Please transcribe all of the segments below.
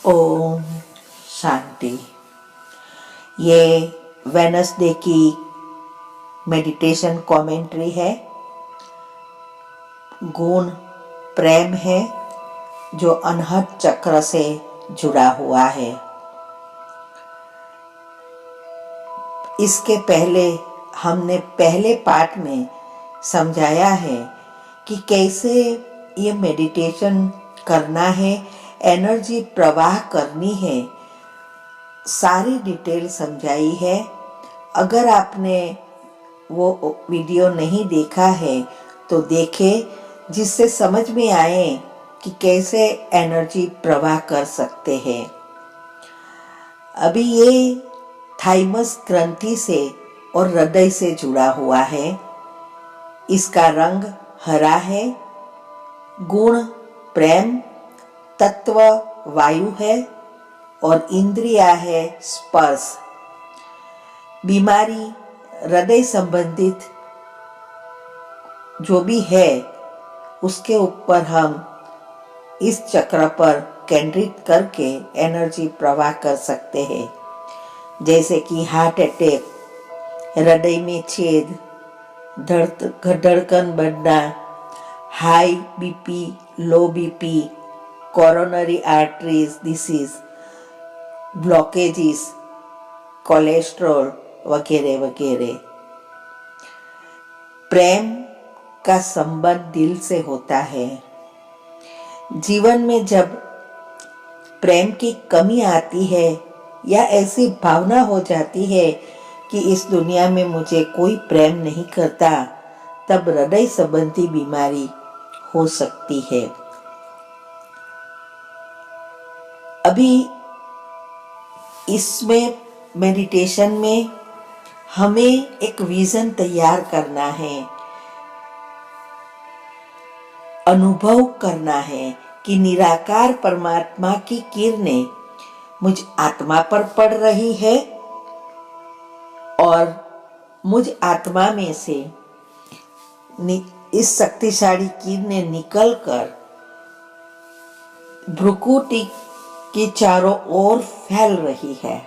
ओम शांति। ये वेनसडे की meditation commentary है। गुण प्रेम है जो अनहद चक्र से जुड़ा हुआ है। इसके पहले हमने पहले पार्ट में समझाया है कि कैसे ये मेडिटेशन करना है, एनर्जी प्रवाह करनी है। सारी डिटेल समझाई है। अगर आपने वो वीडियो नहीं देखा है तो देखें, जिससे समझ में आए कि कैसे एनर्जी प्रवाह कर सकते हैं। अभी ये थाइमस ग्रंथि से और हृदय से जुड़ा हुआ है। इसका रंग हरा है। गुण प्रेम, तत्व वायु है और इंद्रिया है स्पर्श। बीमारी हृदय संबंधित जो भी है उसके ऊपर हम इस चक्र पर केंद्रित करके एनर्जी प्रवाह कर सकते हैं। जैसे कि हार्ट अटैक, हृदय में छेद, धड़कन बढ़ना, हाई बीपी, लो BP, coronary arteries disease, blockages, cholesterol वगैरह वगैरह। प्रेम का संबंध दिल से होता है। जीवन में जब प्रेम की कमी आती है या ऐसी भावना हो जाती है कि इस दुनिया में मुझे कोई प्रेम नहीं करता, तब हृदय संबंधी बीमारी हो सकती है। अभी इसमें मेडिटेशन में हमें एक विजन तैयार करना है, अनुभव करना है कि निराकार परमात्मा की किरणें मुझ आत्मा पर पड़ रही है और मुझ आत्मा में से इस शक्तिशाली किरणें निकलकर भ्रुकुटी के चारों ओर फैल रही है।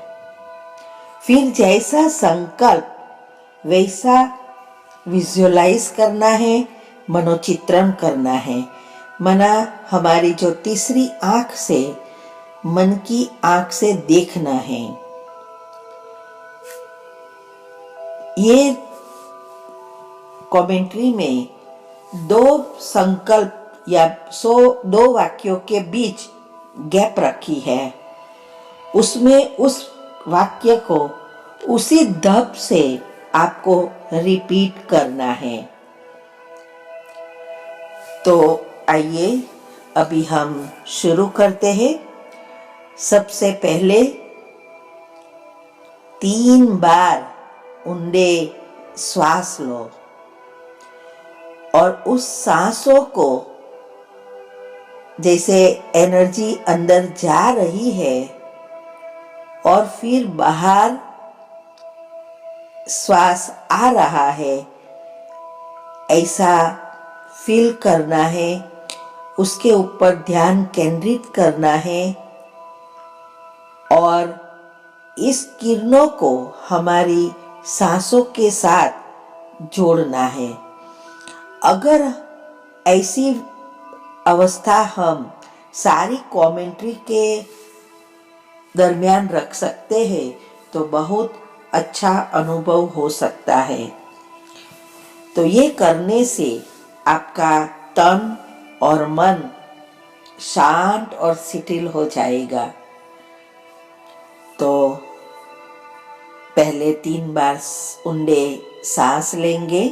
फिर जैसा संकल्प वैसा विजुअलाइज करना है, मनोचित्रण करना है। मना हमारी जो तीसरी आंख से, मन की आंख से देखना है। ये कमेंट्री में दो संकल्प या दो वाक्यों के बीच गैप रखी है। उसमें उस वाक्य को उसी धप से आपको रिपीट करना है। तो आइए अभी हम शुरू करते हैं। सबसे पहले 3 बार ऊंडे श्वास लो और उस सांसों को जैसे एनर्जी अंदर जा रही है और फिर बाहर श्वास आ रहा है, ऐसा फील करना है। उसके ऊपर ध्यान केंद्रित करना है और इस किरणों को हमारी सांसों के साथ जोड़ना है। अगर ऐसी अवस्था हम सारी कमेंट्री के दरमियान रख सकते हैं तो बहुत अच्छा अनुभव हो सकता है। तो ये करने से आपका तन और मन शांत और शिथिल हो जाएगा। तो पहले 3 बार ऊंडे सांस लेंगे।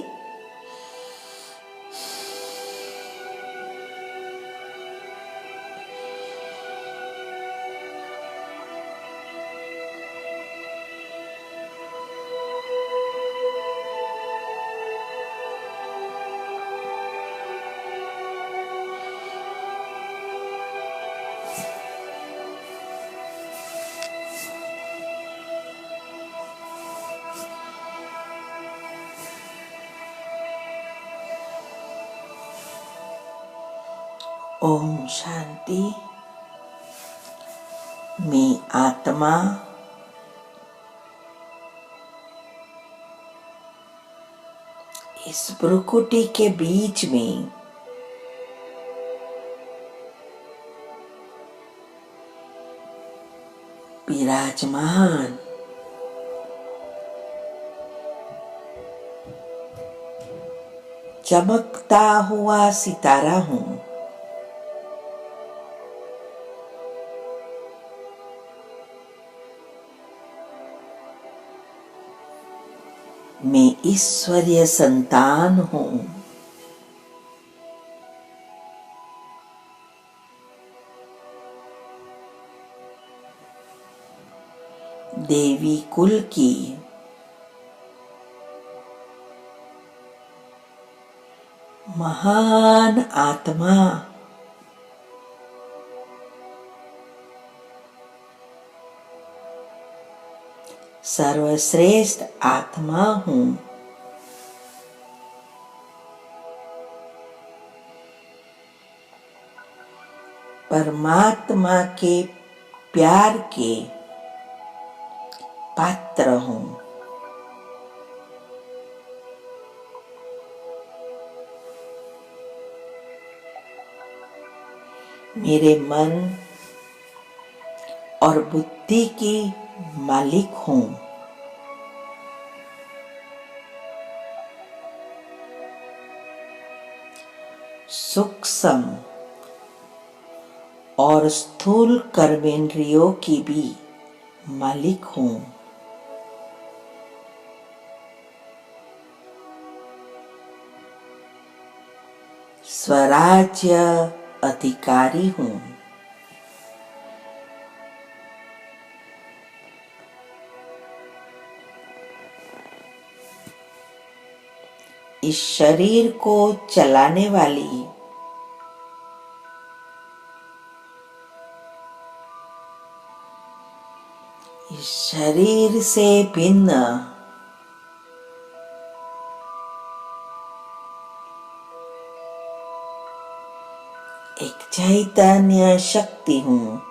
ओम शांति। मैं आत्मा इस भ्रुकुटी के बीच में विराजमान चमकता हुआ सितारा हूं। मैं ईश्वरीय संतान हूं। देवी कुल की महान आत्मा, सर्वश्रेष्ठ आत्मा हूं। परमात्मा के प्यार के पात्र हूं। मेरे मन और बुद्धि की मालिक हूं। सूक्ष्म और स्थूल कर्मेंद्रियों की भी मालिक हूं। स्वराज्य अधिकारी हूं। इस शरीर को चलाने वाली इस शरीर से भिन्न एक चैतन्य शक्ति हूं।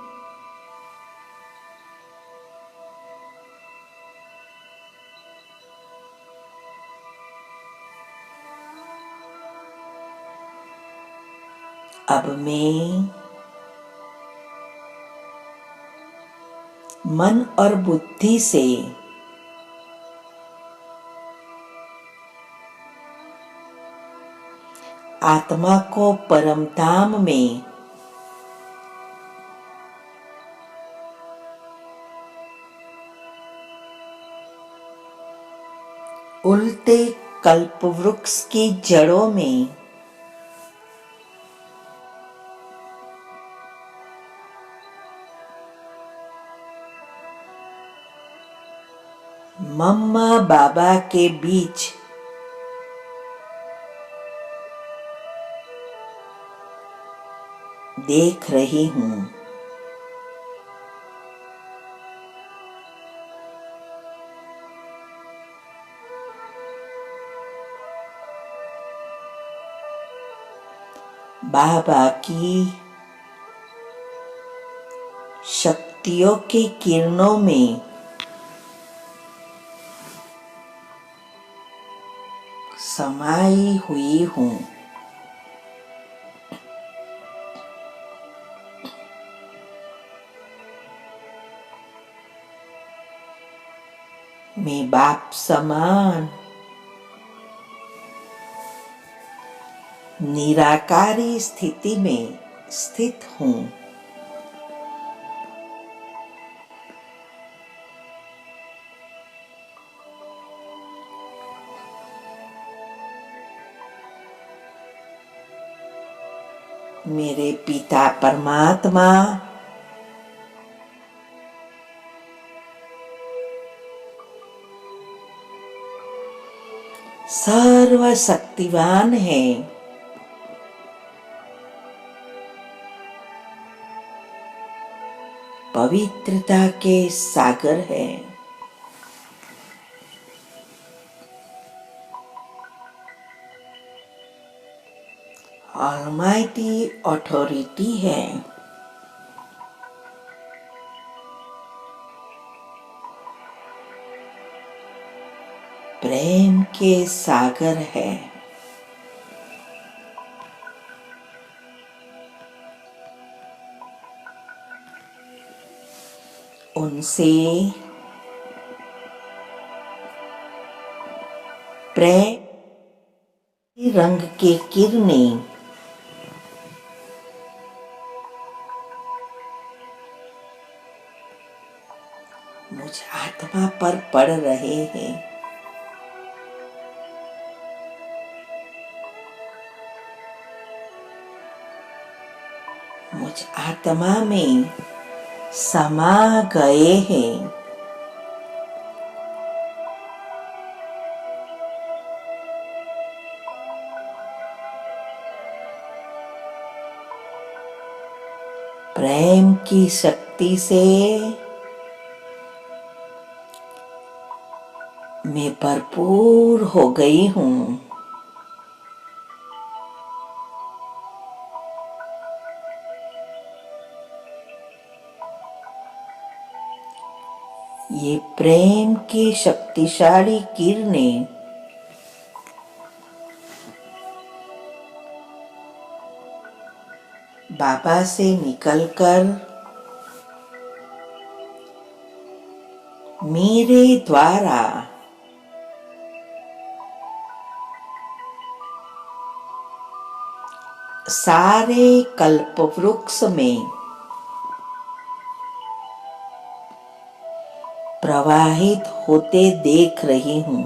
अब मैं मन और बुद्धि से आत्मा को परम धाम में उल्टे कल्प वृक्ष की जड़ों में मम्मा बाबा के बीच देख रही हूं। बाबा की शक्तियों की किरणों में समाई हुई हूं। मैं बाप समान निराकारी स्थिति में स्थित हूं। मेरे पिता परमात्मा सर्वशक्तिवान है। पवित्रता के सागर है। ऑलमाइटी अथॉरिटी है। प्रेम के सागर है। उनसे प्रेम रंग के किरणें मुझ आत्मा पर पड़ रहे हैं। मुझ आत्मा में समा गए हैं। प्रेम की शक्ति से मैं भरपूर हो गई हूँ। ये प्रेम की शक्तिशाली किरणें बाबा से निकलकर मेरे द्वारा सारे कल्प वृक्ष में प्रवाहित होते देख रही हूँ।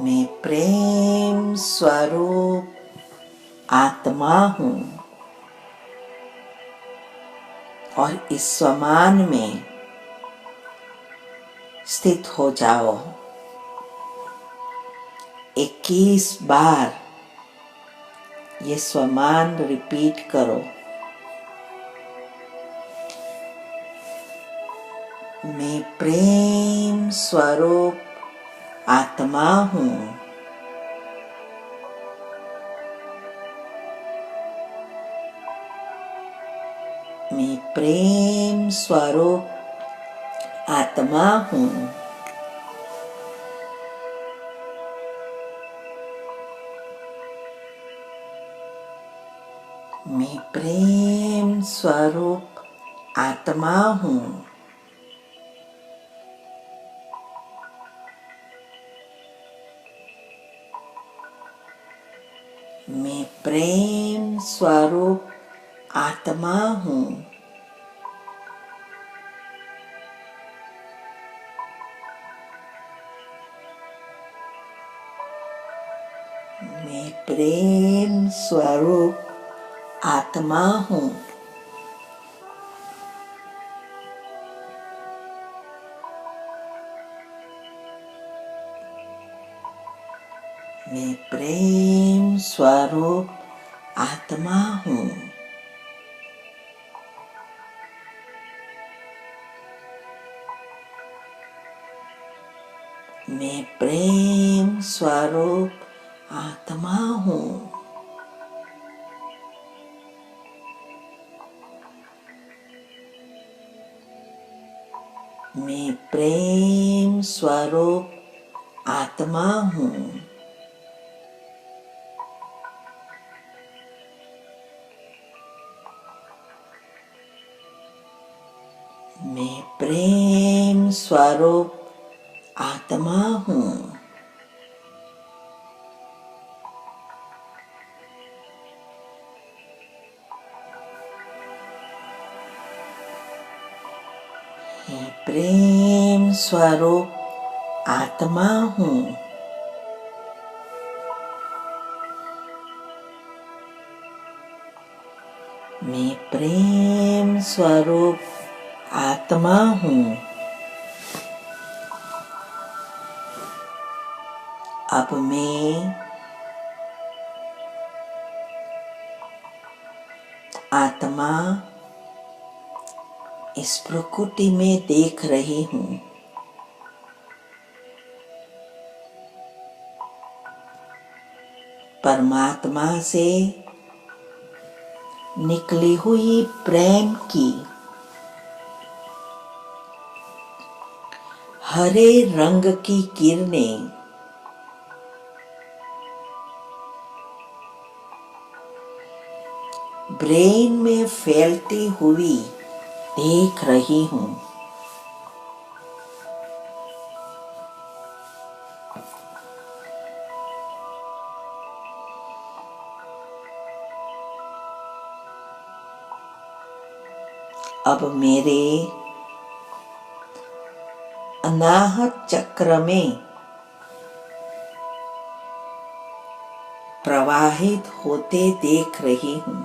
मैं प्रेम स्वरूप आत्मा हूँ और इस स्वमान में स्थित हो जाओ। 21 बार ये स्वमान रिपीट करो। मैं प्रेम स्वरूप आत्मा हूँ। मैं प्रेम स्वरूप आत्मा हूँ। मैं प्रेम स्वरूप आत्मा हूँ। मैं प्रेम स्वरूप आत्मा हूँ। मैं प्रेम स्वरूप आत्मा हूँ। मैं प्रेम स्वरूप आत्मा हूँ। मैं प्रेम स्वरूप आत्मा हूँ। मैं प्रेम स्वरूप आत्मा हूँ। मैं प्रेम स्वरूप आत्मा हूँ। मैं प्रेम स्वरूप आत्मा हूँ। मैं प्रेम स्वरूप आत्मा हूँ। अब मैं आत्मा इस प्रकृति में देख रही हूँ। परमात्मा से निकली हुई प्रेम की हरे रंग की किरणें ब्रेन में फैलती हुई देख रही हूँ। अब मेरे अनाहत चक्र में प्रवाहित होते देख रही हूँ।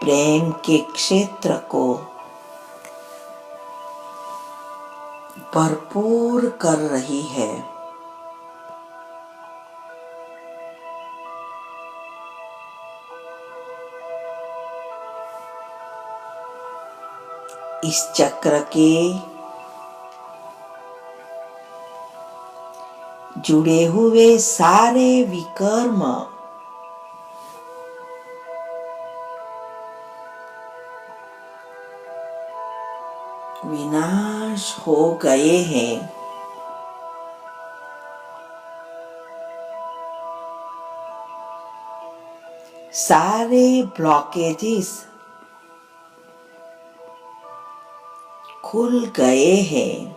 प्रेम के क्षेत्र को भरपूर कर रही है। इस चक्र के जुड़े हुए सारे विकर्म विनाश हो गए हैं। सारे ब्लॉकेजेस खुल गए हैं।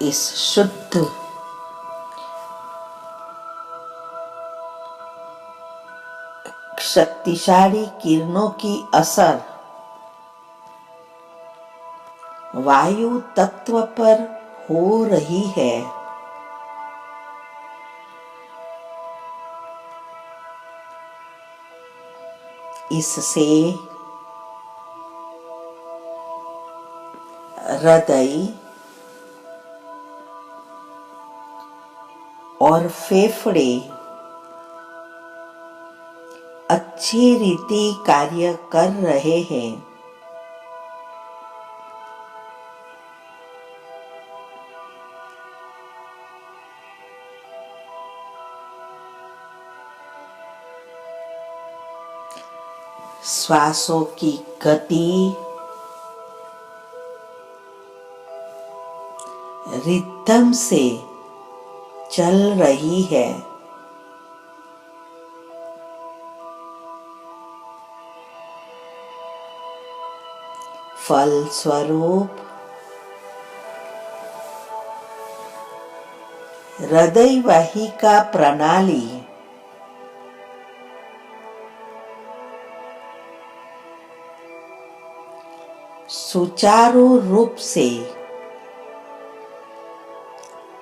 इस शुद्ध शक्तिशाली किरणों की असर वायु तत्व पर हो रही है। इससे हृदय और फेफड़े अच्छी रीति कार्य कर रहे हैं। श्वासों की गति रिदम से चल रही है। फलस्वरूप हृदय वाहिका प्रणाली सुचारू रूप से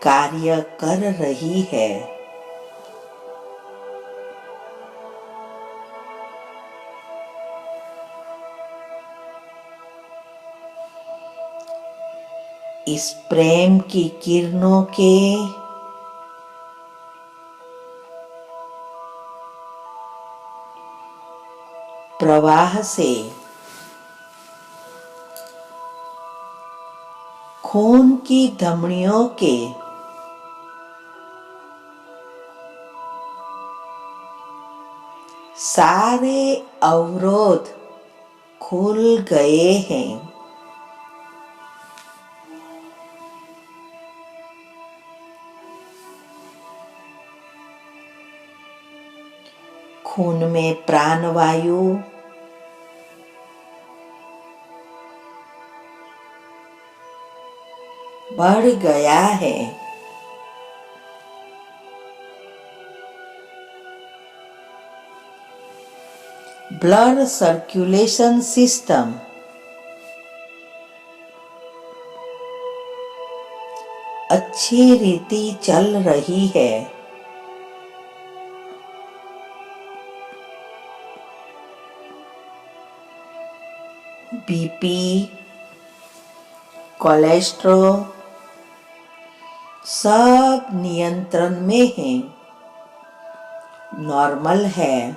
कार्य कर रही है। इस प्रेम की किरणों के प्रवाह से खून की धमनियों के सारे अवरोध खुल गए हैं। खून में प्राणवायु बढ़ गया है। ब्लड सर्कुलेशन सिस्टम अच्छी रीति चल रही है। बीपी, कोलेस्ट्रॉल, सब नियंत्रण में है, नॉर्मल है।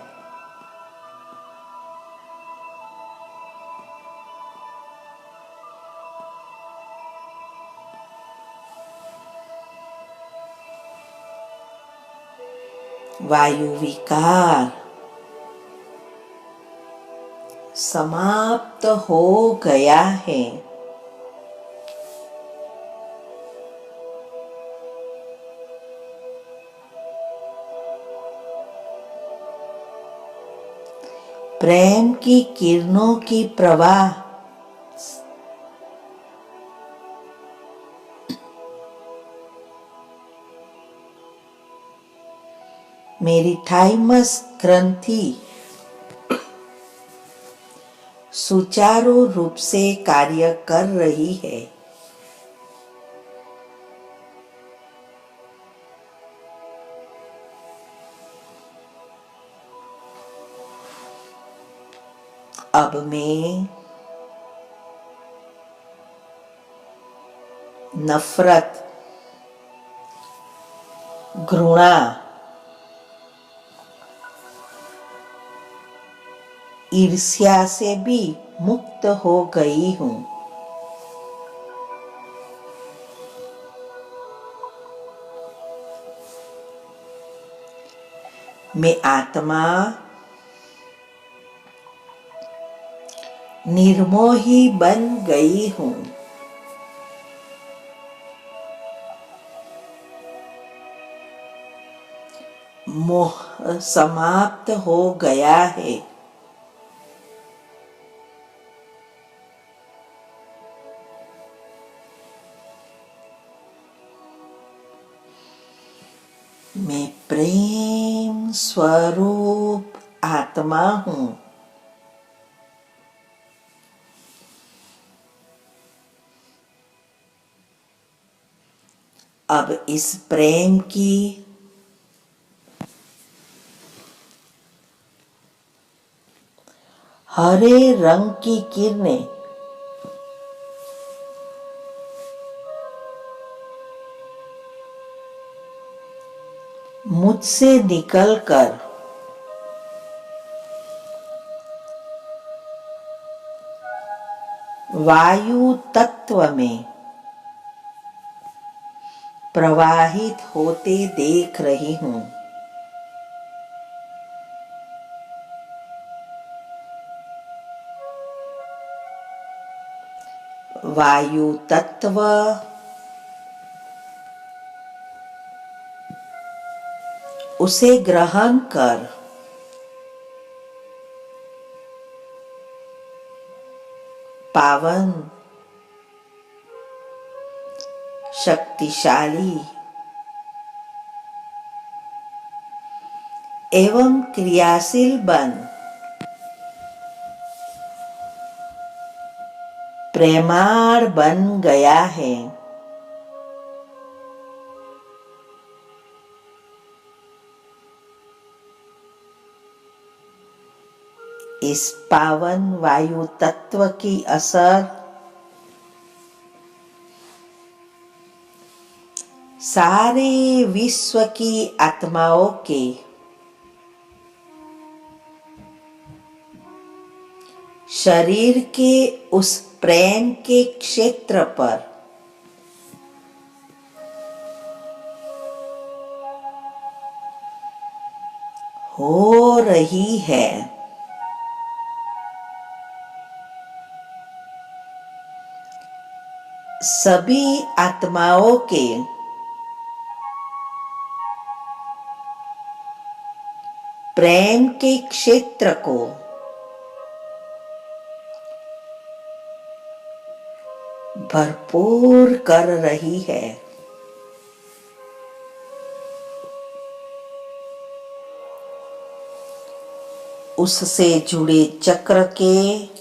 वायु विकार समाप्त हो गया है। प्रेम की किरणों की प्रवाह मेरी थाइमस ग्रंथि सुचारू रूप से कार्य कर रही है। अब मैं नफरत, घृणा, ईर्ष्या से भी मुक्त हो गई हूं। मैं आत्मा निर्मोही बन गई हूं। मोह समाप्त हो गया है। मैं प्रेम स्वरूप आत्मा हूं। अब इस प्रेम की हरे रंग की किरणें मुझसे निकलकर वायु तत्व में प्रवाहित होते देख रही हूं। वायु तत्व उसे ग्रहण कर पावन, शक्तिशाली एवं क्रियाशील बन प्रेमार बन गया है। इस पावन वायु तत्व की असर सारे विश्व की आत्माओं के शरीर के उस प्रेम के क्षेत्र पर हो रही है। सभी आत्माओं के प्रेम के क्षेत्र को भरपूर कर रही है। उससे जुड़े चक्र के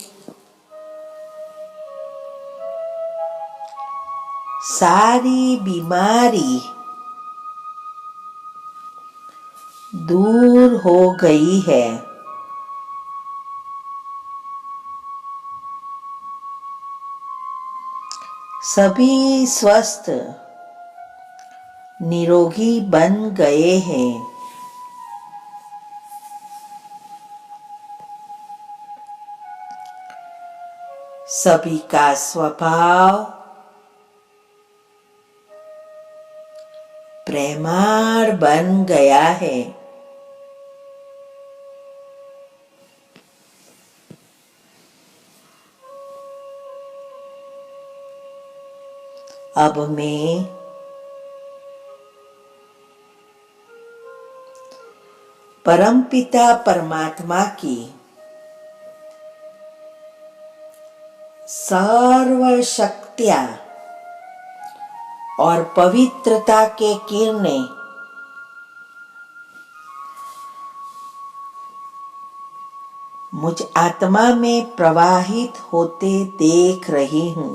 सारी बीमारी दूर हो गई है। सभी स्वस्थ निरोगी बन गए हैं। सभी का स्वभाव प्रेमाळ बन गया है। अब मैं परमपिता परमात्मा की सर्व शक्तियां और पवित्रता के किरणें मुझ आत्मा में प्रवाहित होते देख रही हूं।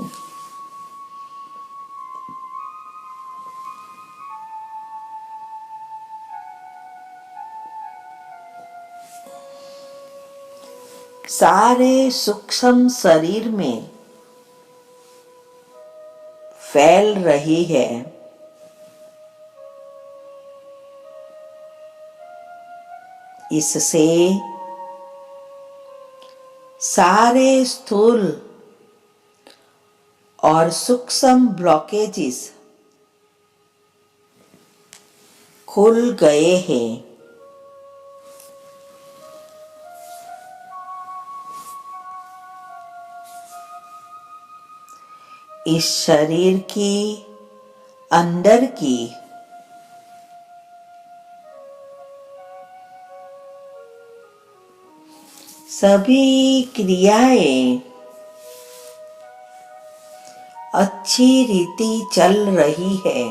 सारे सूक्ष्म शरीर में फैल रही है। इससे सारे स्थूल और सूक्ष्म ब्लॉकेजेस खुल गए हैं। इस शरीर की अंदर की सभी क्रियाएं अच्छी रीति चल रही है।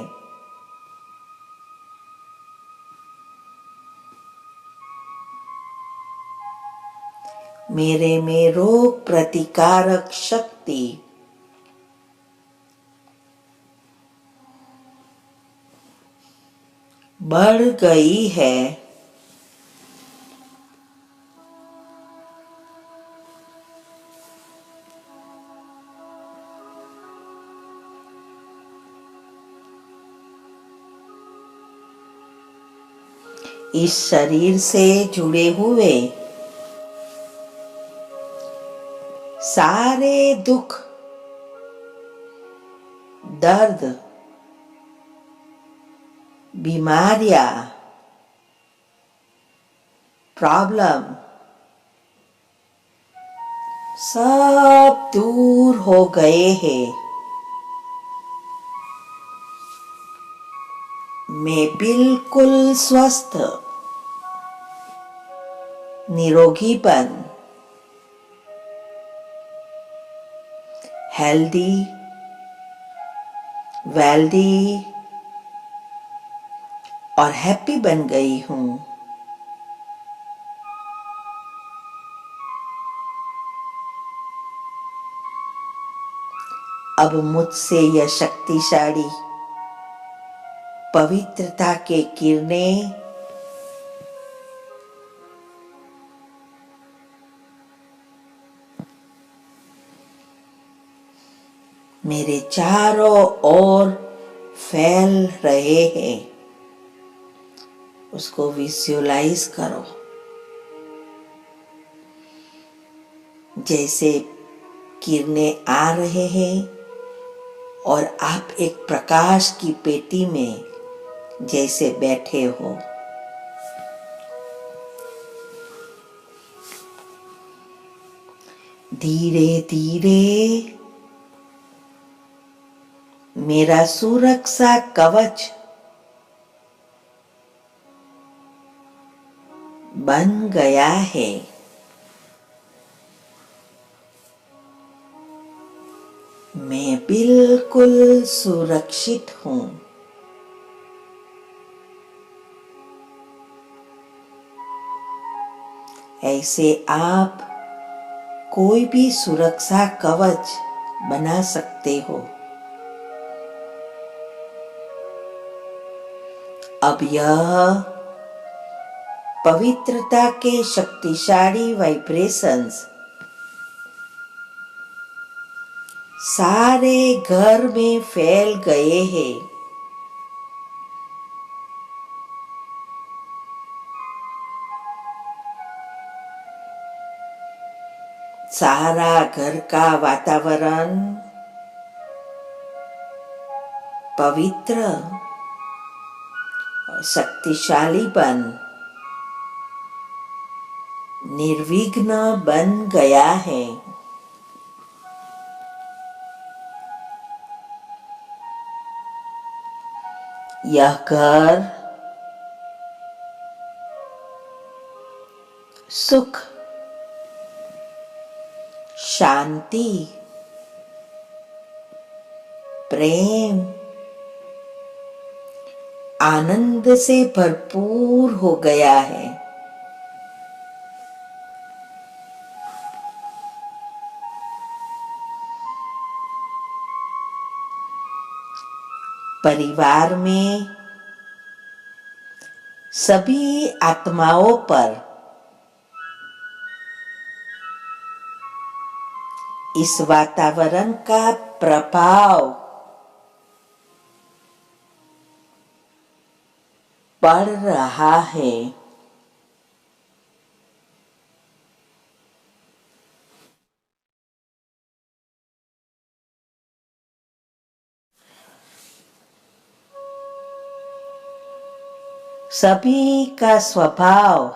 मेरे में रोग प्रतिकारक शक्ति बढ़ गई है। इस शरीर से जुड़े हुए सारे दुख, दर्द, बीमारियां, प्रॉब्लम सब दूर हो गए हैं। मैं बिल्कुल स्वस्थ, निरोगीपन, हेल्दी, वेल्दी और हैप्पी बन गई हूं। अब मुझसे यह शक्तिशाली पवित्रता के किरणें मेरे चारों ओर फैल रहे हैं। उसको विजुअलाइज करो, जैसे किरणें आ रहे हैं और आप एक प्रकाश की पेटी में जैसे बैठे हो। धीरे धीरे मेरा सुरक्षा कवच बन गया है। मैं बिल्कुल सुरक्षित हूं। ऐसे आप कोई भी सुरक्षा कवच बना सकते हो। अब यह पवित्रता के शक्तिशाली वाइब्रेशंस सारे घर में फैल गए हैं। सारा घर का वातावरण पवित्र और शक्तिशाली निर्विघ्न बन गया है। यह घर सुख, शांति, प्रेम, आनंद से भरपूर हो गया है। परिवार में सभी आत्माओं पर इस वातावरण का प्रभाव पड़ रहा है। सभी का स्वभाव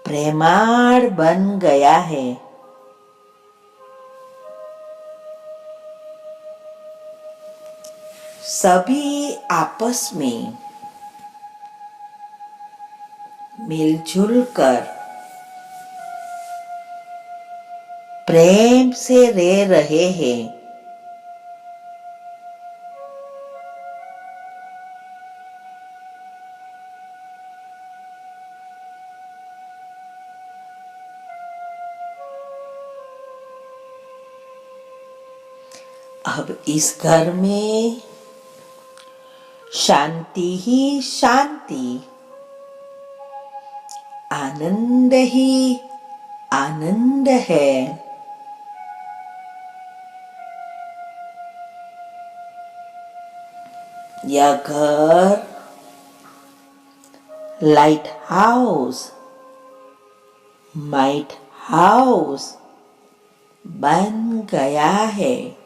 प्रेमाळ बन गया है। सभी आपस में मिलजुल कर प्रेम से रह रहे हैं। अब इस घर में शांति ही शांति, आनंद ही आनंद है। यह घर लाइट हाउस, माइट हाउस बन गया है।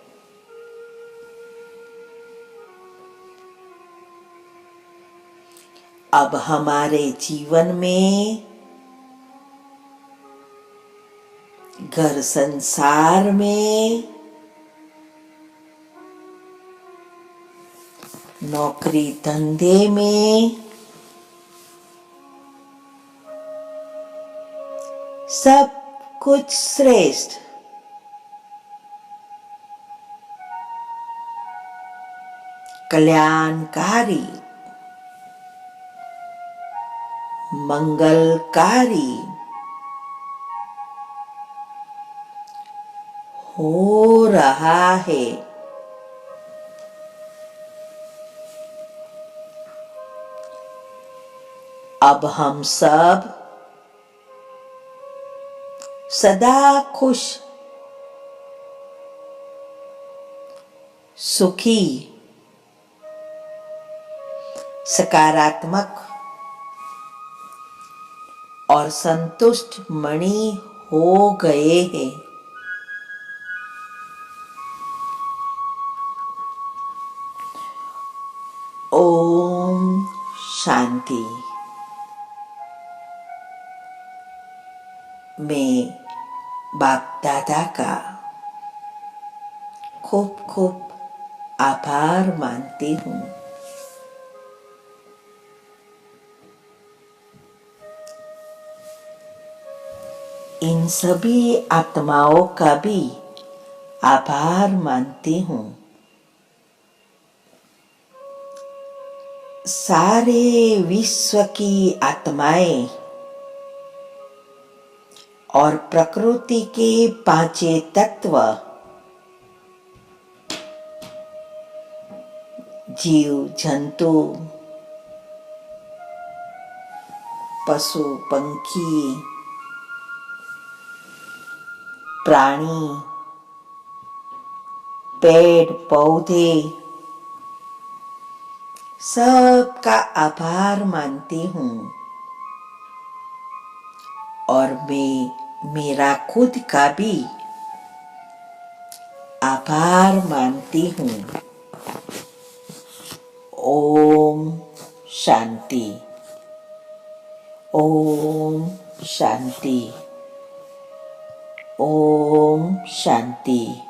अब हमारे जीवन में, घर संसार में, नौकरी धंधे में सब कुछ श्रेष्ठ, कल्याणकारी, मंगलकारी हो रहा है। अब हम सब सदा खुश, सुखी, सकारात्मक और संतुष्ट मणि हो गए हैं। ओम शांति। मैं बाप दादा का खूब खूब आभार मानती हूँ। इन सभी आत्माओं का भी आभार मानती हूँ। सारे विश्व की आत्माएं और प्रकृति के पांचों तत्व, जीव जंतु, पशु पंखी, प्राणी, पेड़ पौधे, सबका आभार मानती हूँ। और मैं मेरा खुद का भी आभार मानती हूँ। ओम शांति। ओम शांति। ओम शांति।